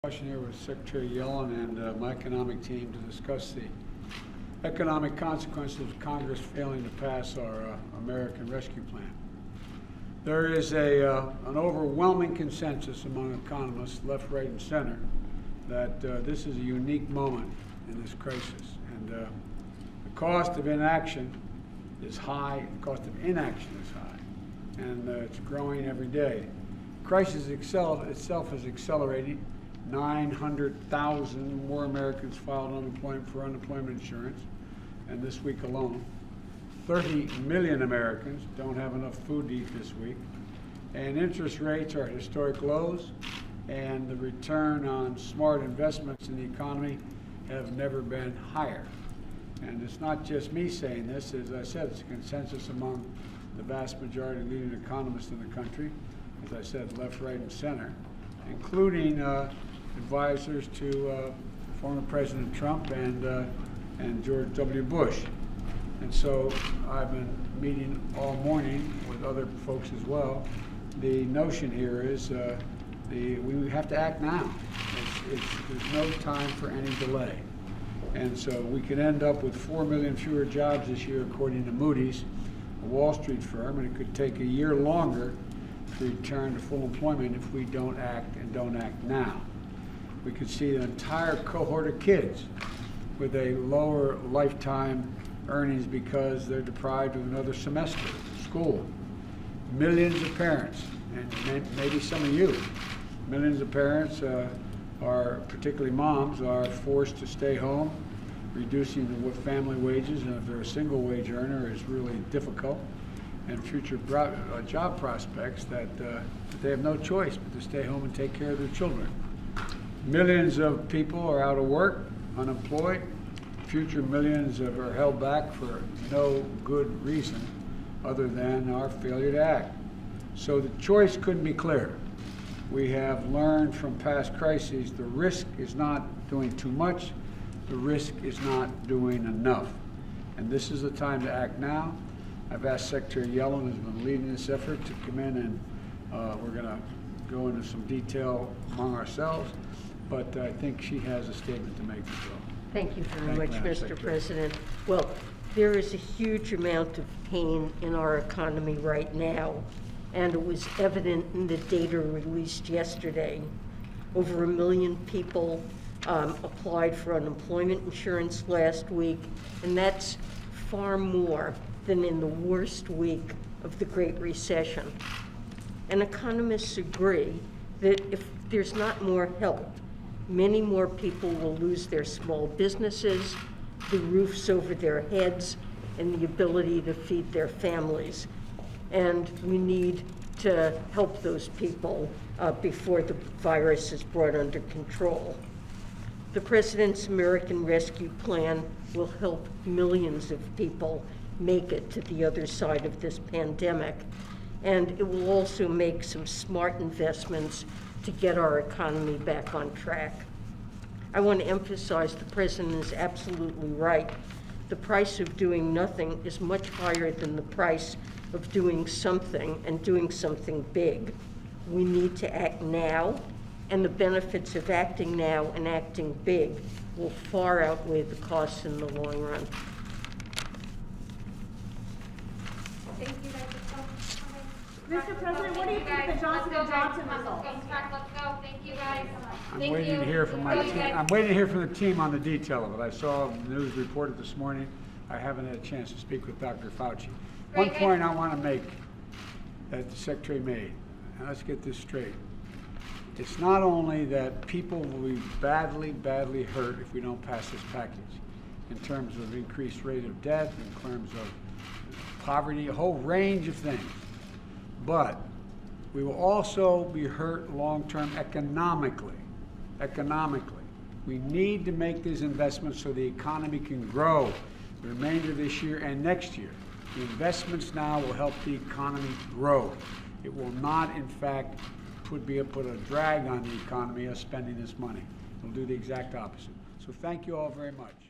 Question here with Secretary Yellen and my economic team to discuss the economic consequences of Congress failing to pass our American Rescue Plan. There is an overwhelming consensus among economists, left, right, and center, that this is a unique moment in this crisis. And the cost of inaction is high, the cost of inaction is high, and it's growing every day. The crisis itself is accelerating. 900,000 more Americans filed unemployment for unemployment insurance, and this week alone. 30 million Americans don't have enough food to eat this week, and interest rates are at historic lows, and the return on smart investments in the economy have never been higher. And it's not just me saying this. As I said, it's a consensus among the vast majority of leading economists in the country, as I said, left, right, and center, including advisors to former President Trump and George W. Bush. And so I've been meeting all morning with other folks as well. The notion here is we have to act now. There's no time for any delay. And so we could end up with 4 million fewer jobs this year, according to Moody's, a Wall Street firm, and it could take a year longer to return to full employment if we don't act and don't act now. We could see an entire cohort of kids with a lower lifetime earnings because they're deprived of another semester of school. Millions of parents, and maybe some of you, millions of parents are, particularly moms, are forced to stay home, reducing the family wages, and if they're a single wage earner, it's really difficult, and future job prospects that they have no choice but to stay home and take care of their children. Millions of people are out of work, unemployed. Future millions are held back for no good reason other than our failure to act. So the choice couldn't be clearer. We have learned from past crises the risk is not doing too much, the risk is not doing enough. And this is the time to act now. I've asked Secretary Yellen, who's been leading this effort, to come in and we're going to go into some detail among ourselves, but I think she has a statement to make as well. Thank you very much, Mr. President. Well, there is a huge amount of pain in our economy right now, and it was evident in the data released yesterday. Over 1 million people applied for unemployment insurance last week, and that's far more than in the worst week of the Great Recession. And economists agree that if there's not more help, many more people will lose their small businesses, the roofs over their heads, and the ability to feed their families. And we need to help those people before the virus is brought under control. The President's American Rescue Plan will help millions of people make it to the other side of this pandemic. And it will also make some smart investments to get our economy back on track. I want to emphasize the President is absolutely right. The price of doing nothing is much higher than the price of doing something, and doing something big. We need to act now, and the benefits of acting now and acting big will far outweigh the costs in the long run. Thank you guys. Mr. President, what do you think of the Johnson & Johnson results? Let's go. Thank you guys. I'm waiting to hear from my team. I'm waiting to hear from the team on the detail of it. I saw the news reported this morning. I haven't had a chance to speak with Dr. Fauci. One point I want to make that the Secretary made, and let's get this straight. It's not only that people will be badly, badly hurt if we don't pass this package, in terms of increased rate of death, in terms of poverty, a whole range of things. But we will also be hurt long-term economically. Economically. We need to make these investments so the economy can grow the remainder of this year and next year. The investments now will help the economy grow. It will not, in fact, put a drag on the economy of spending this money. It'll do the exact opposite. So thank you all very much.